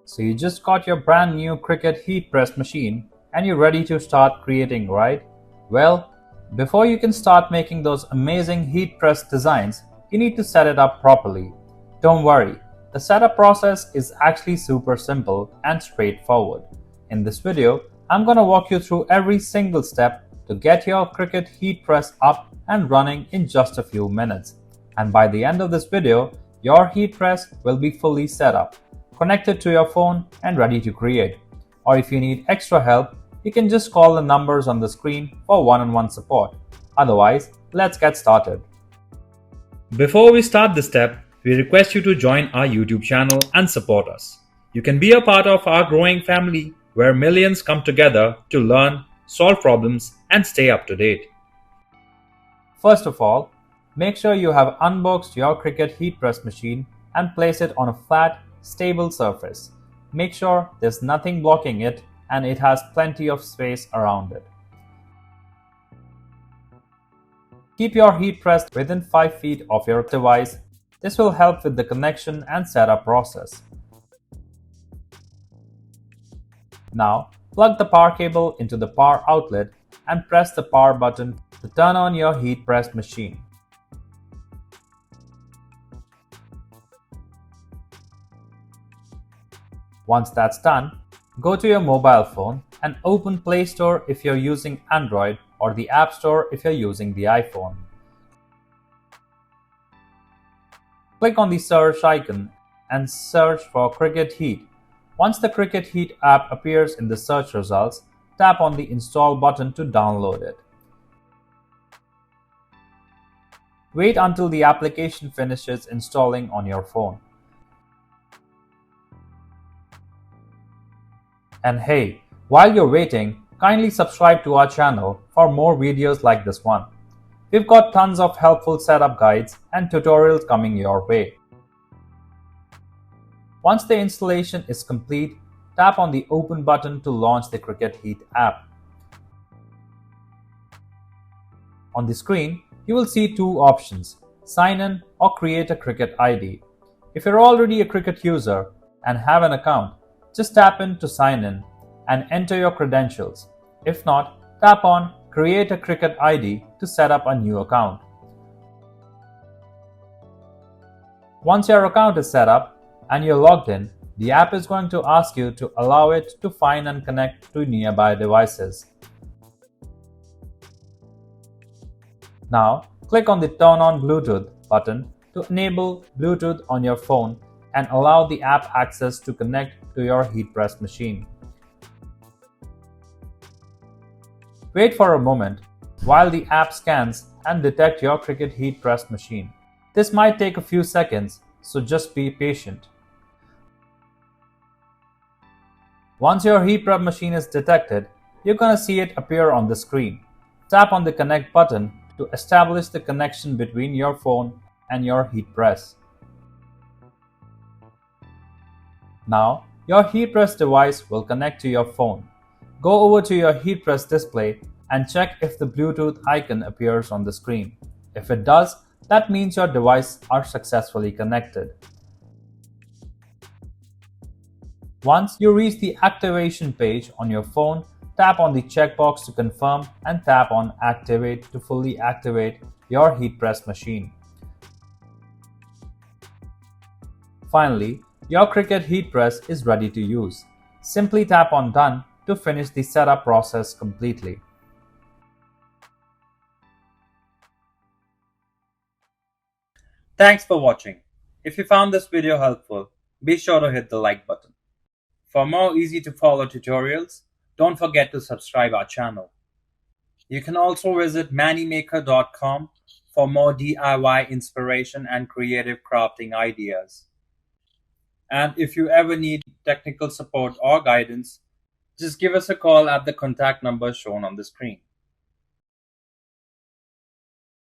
So you just got your brand new Cricut Heat Press machine and you're ready to start creating, right? Well, before you can start making those amazing heat press designs, you need to set it up properly. Don't worry, the setup process is actually super simple and straightforward. In this video, I'm going to walk you through every single step to get your Cricut Heat Press up and running in just a few minutes. And by the end of this video, your heat press will be fully set up, connected to your phone and ready to create. Or if you need extra help, you can just call the numbers on the screen for one-on-one support. Otherwise, let's get started. Before we start this step, we request you to join our YouTube channel and support us. You can be a part of our growing family where millions come together to learn, solve problems, and stay up to date. First of all, make sure you have unboxed your Cricut Heat Press machine and place it on a flat, stable surface. Make sure there's nothing blocking it and it has plenty of space around it. Keep your heat press within 5 feet of your device. This will help with the connection and setup process. Now, plug the power cable into the power outlet and press the power button to turn on your heat press machine. Once that's done, go to your mobile phone and open Play Store if you're using Android or the App Store if you're using the iPhone. Click on the search icon and search for Cricut Heat. Once the Cricut Heat app appears in the search results, tap on the Install button to download it. Wait until the application finishes installing on your phone. And hey, while you're waiting, kindly subscribe to our channel for more videos like this one. We've got tons of helpful setup guides and tutorials coming your way. Once the installation is complete, tap on the Open button to launch the Cricut Heat app. On the screen, you will see two options: Sign in or Create a Cricut ID. If you're already a Cricut user and have an account, just tap in to sign in and enter your credentials. If not, tap on Create a Cricut ID to set up a new account. Once your account is set up and you're logged in, the app is going to ask you to allow it to find and connect to nearby devices. Now, click on the Turn on Bluetooth button to enable Bluetooth on your phone and allow the app access to connect to your heat press machine. Wait for a moment while the app scans and detects your Cricut Heat Press machine. This might take a few seconds, so just be patient. Once your heat press machine is detected, you're going to see it appear on the screen. Tap on the Connect button to establish the connection between your phone and your heat press. Now, your heat press device will connect to your phone. Go over to your heat press display and check if the Bluetooth icon appears on the screen. If it does, that means your devices are successfully connected. Once you reach the activation page on your phone, tap on the checkbox to confirm and tap on Activate to fully activate your heat press machine. Finally, your Cricut Heat Press is ready to use. Simply tap on Done to finish the setup process completely. Thanks for watching. If you found this video helpful, be sure to hit the like button. For more easy to follow tutorials, don't forget to subscribe our channel. You can also visit mannymaker.com for more DIY inspiration and creative crafting ideas. And if you ever need technical support or guidance, just give us a call at the contact number shown on the screen.